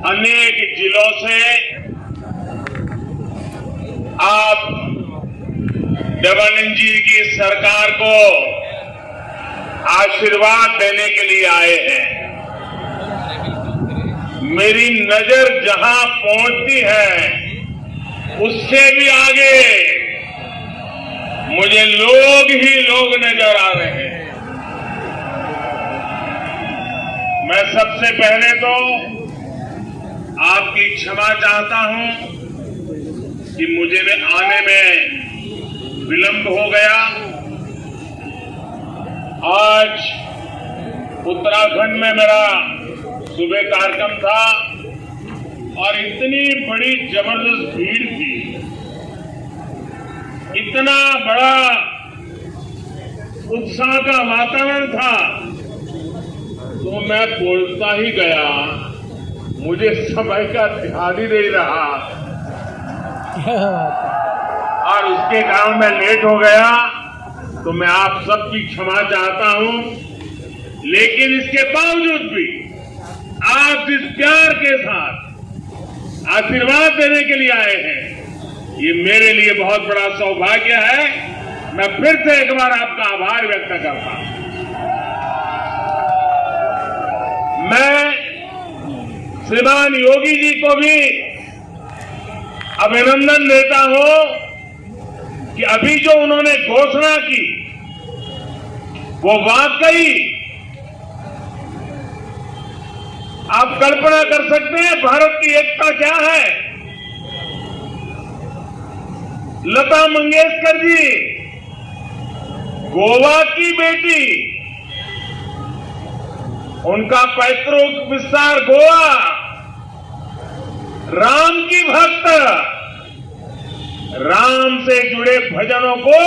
अनेक जिलों से आप देवानंद जी की सरकार को आशीर्वाद देने के लिए आए हैं। मेरी नजर जहां पहुंचती है उससे भी आगे मुझे लोग ही लोग नजर आ रहे हैं। मैं सबसे पहले तो आपकी क्षमा चाहता हूं कि मुझे आने में विलंब हो गया। आज उत्तराखंड में मेरा सुबह कार्यक्रम था और इतनी बड़ी जबरदस्त भीड़ थी, इतना बड़ा उत्साह का वातावरण था, तो मैं बोलता ही गया, मुझे समय का ध्यान ही नहीं रहा और उसके कारण मैं लेट हो गया। तो मैं आप सबकी क्षमा चाहता हूं, लेकिन इसके बावजूद भी आप जिस प्यार के साथ आशीर्वाद देने के लिए आए हैं, ये मेरे लिए बहुत बड़ा सौभाग्य है। मैं फिर से एक बार आपका आभार व्यक्त करता हूं। मैं श्रीमान योगी जी को भी अभिनंदन देता हूं कि अभी जो उन्होंने घोषणा की वो वाकई आप कल्पना कर सकते हैं भारत की एकता क्या है। लता मंगेशकर जी गोवा की बेटी, उनका पैतृक विस्तार गोवा, राम की भक्त, राम से जुड़े भजनों को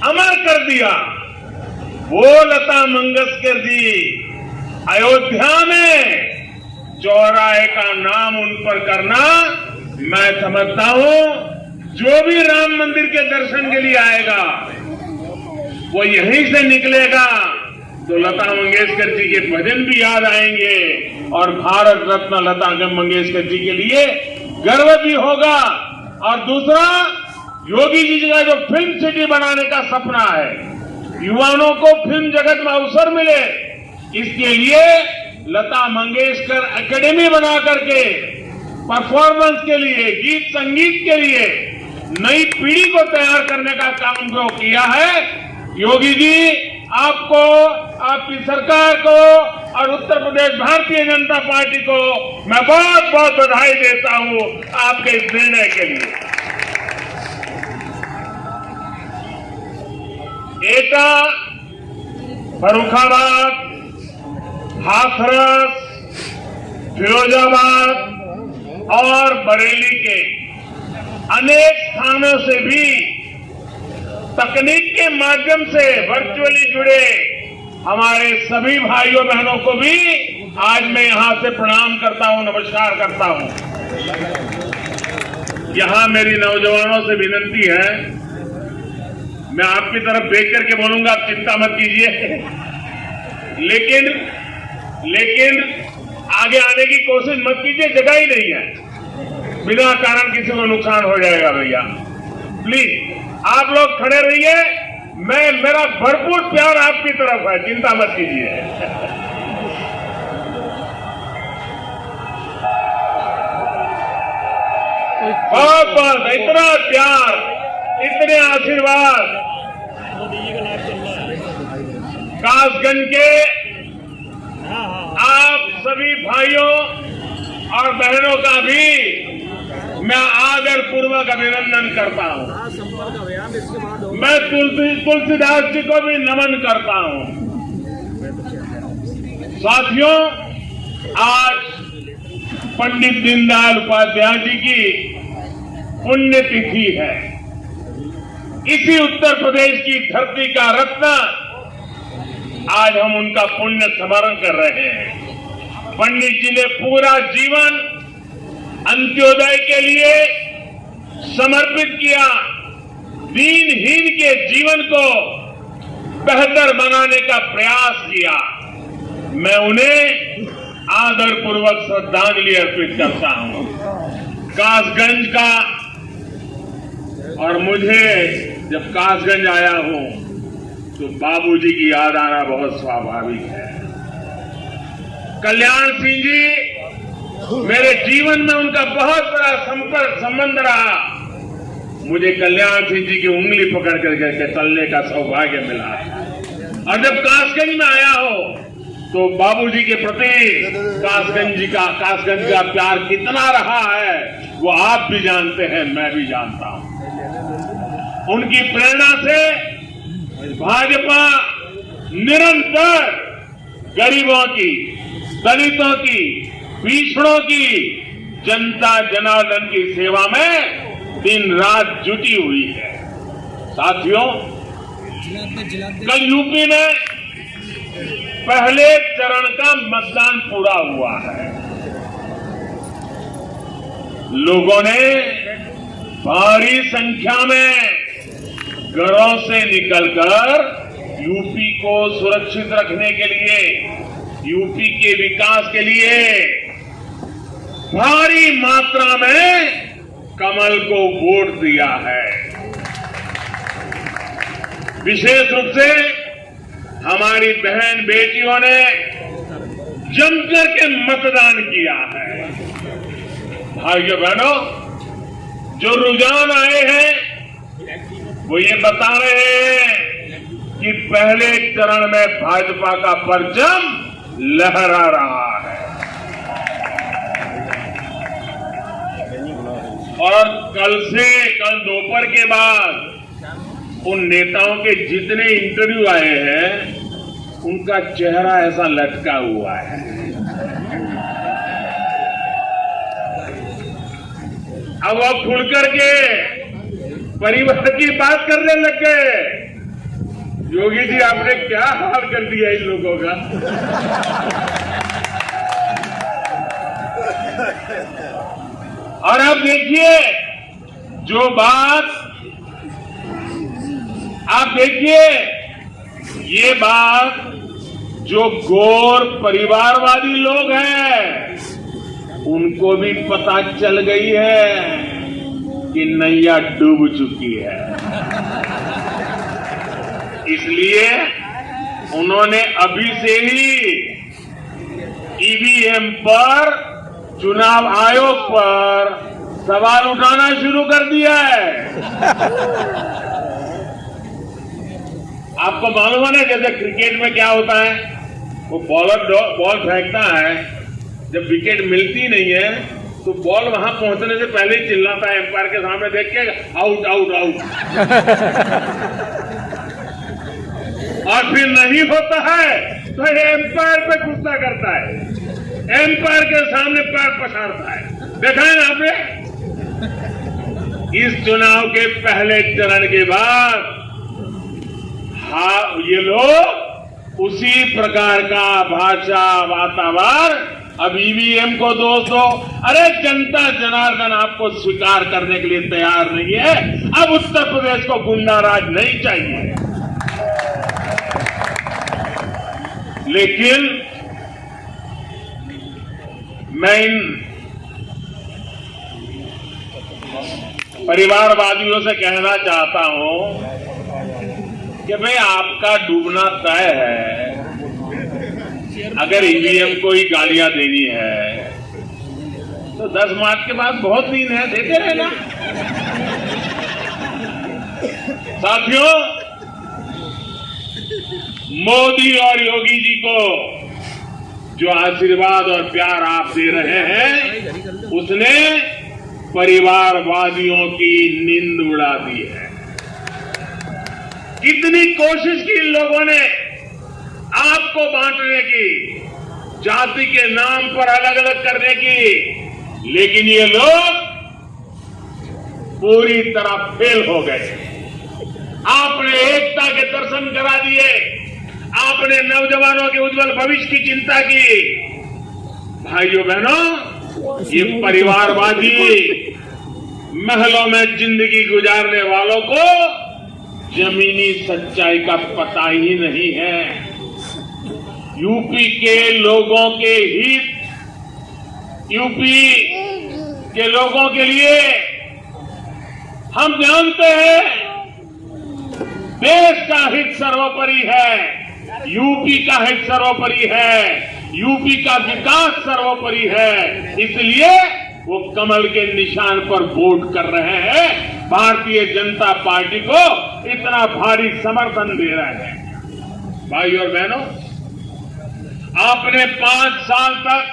अमर कर दिया। वो लता मंगेशकर जी अयोध्या में चौराहे का नाम उन पर करना, मैं समझता हूं जो भी राम मंदिर के दर्शन के लिए आएगा वो यहीं से निकलेगा तो लता मंगेशकर जी के भजन भी याद आएंगे और भारत रत्न लता मंगेशकर जी के लिए गर्व भी होगा। और दूसरा, योगी जी का जो फिल्म सिटी बनाने का सपना है, युवाओं को फिल्म जगत में अवसर मिले, इसके लिए लता मंगेशकर एकेडमी बना करके परफॉर्मेंस के लिए, गीत संगीत के लिए नई पीढ़ी को तैयार करने का काम जो किया है, योगी जी आपको, आपकी सरकार को और उत्तर प्रदेश भारतीय जनता पार्टी को मैं बहुत बहुत बधाई देता हूं आपके इस निर्णय के लिए। एटा, फर्रुखाबाद, हाथरस, फिरोजाबाद और बरेली के अनेक स्थानों से भी तकनीक के माध्यम से वर्चुअली जुड़े हमारे सभी भाइयों बहनों को भी आज मैं यहां से प्रणाम करता हूं, नमस्कार करता हूं। यहां मेरी नौजवानों से विनती है, मैं आपकी तरफ देख करके बोलूंगा, आप चिंता मत कीजिए, लेकिन आगे आने की कोशिश मत कीजिए, जगह ही नहीं है, बिना कारण किसी को नुकसान हो जाएगा। भैया प्लीज आप लोग खड़े रहिए, मेरा भरपूर प्यार आपकी तरफ है, चिंता मत कीजिए। बहुत बहुत इतना प्यार, इतने आशीर्वाद कासगंज के आप सभी भाइयों और बहनों का भी मैं आदर पूर्वक अभिनंदन करता हूं। मैं तुलसीदास जी को भी नमन करता हूं। साथियों, आज पंडित दीनदयाल उपाध्याय जी की पुण्यतिथि है। इसी उत्तर प्रदेश की धरती का रत्न आज हम उनका पुण्य स्मरण कर रहे हैं। पंडित जी ने पूरा जीवन अंत्योदय के लिए समर्पित किया, दीनहीन के जीवन को बेहतर बनाने का प्रयास किया। मैं उन्हें आदरपूर्वक श्रद्धांजलि अर्पित करता हूं। कासगंज का, और मुझे जब कासगंज आया हूं तो बाबूजी की याद आना बहुत स्वाभाविक है। कल्याण सिंह जी, मेरे जीवन में उनका बहुत बड़ा संपर्क संबंध रहा। मुझे कल्याण सिंह जी की उंगली पकड़ करके चलने का सौभाग्य मिला। और जब कासगंज में आया हो तो बाबूजी के प्रति कासगंज का प्यार कितना रहा है वो आप भी जानते हैं, मैं भी जानता हूं। उनकी प्रेरणा से भाजपा निरंतर गरीबों की, दलितों की, पिछड़ों की, जनता जनार्दन की सेवा में दिन रात जुटी हुई है। साथियों, कल यूपी में पहले चरण का मतदान पूरा हुआ है। लोगों ने भारी संख्या में घरों से निकलकर यूपी को सुरक्षित रखने के लिए, यूपी के विकास के लिए भारी मात्रा में कमल को वोट दिया है। विशेष रूप से हमारी बहन बेटियों ने जमकर के मतदान किया है। भाइयों बहनों, जो रुझान आए हैं वो ये बता रहे हैं कि पहले चरण में भाजपा का परचम लहरा रहा है। और कल दोपहर के बाद उन नेताओं के जितने इंटरव्यू आए हैं उनका चेहरा ऐसा लटका हुआ है। अब वो खुलकर के परिवार की बात करने लग गए। योगी जी, आपने क्या हाल कर दिया इन लोगों का। और अब देखिए, जो बात आप देखिए, ये बात जो गौर परिवारवादी लोग हैं उनको भी पता चल गई है कि नैया डूब चुकी है। इसलिए उन्होंने अभी से ही ईवीएम पर, चुनाव आयोग पर सवाल उठाना शुरू कर दिया है। आपको मालूम है ना, जैसे क्रिकेट में क्या होता है, वो बॉलर बॉल फेंकता है, जब विकेट मिलती नहीं है तो बॉल वहां पहुंचने से पहले ही चिल्लाता है एम्पायर के सामने देख के, आउट आउट आउट। और फिर नहीं होता है तो एम्पायर पे गुस्सा करता है, एम्पायर के सामने पैर पसारता है। देखा है ना आपने। इस चुनाव के पहले चरण के बाद ये लोग उसी प्रकार का भाषा वातावरण अब ईवीएम को दोष दो। अरे जनता जनार्दन आपको स्वीकार करने के लिए तैयार नहीं है। अब उत्तर प्रदेश को गुंडाराज नहीं चाहिए। लेकिन मैं इन परिवारवादियों से कहना चाहता हूं कि भाई, आपका डूबना तय है। अगर ईवीएम को ही गालियां देनी है तो 10 मार्च के बाद बहुत दिन है, देते रहना। साथियों, मोदी और योगी जी को जो आशीर्वाद और प्यार आप दे रहे हैं उसने परिवारवादियों की नींद उड़ा दी है। कितनी कोशिश की इन लोगों ने आपको बांटने की, जाति के नाम पर अलग अलग करने की, लेकिन ये लोग पूरी तरह फेल हो गए। आपने एकता के दर्शन करा दिए, आपने नौजवानों के उज्जवल भविष्य की चिंता की। भाइयों बहनों, ये परिवारवादी महलों में जिंदगी गुजारने वालों को जमीनी सच्चाई का पता ही नहीं है। यूपी के लोगों के हित, यूपी के लोगों के लिए हम जानते हैं देश का हित सर्वोपरि है, यूपी का हित सर्वोपरि है, यूपी का विकास सर्वोपरि है। इसलिए वो कमल के निशान पर वोट कर रहे हैं, भारतीय जनता पार्टी को इतना भारी समर्थन दे रहे हैं। भाई और बहनों, आपने 5 साल तक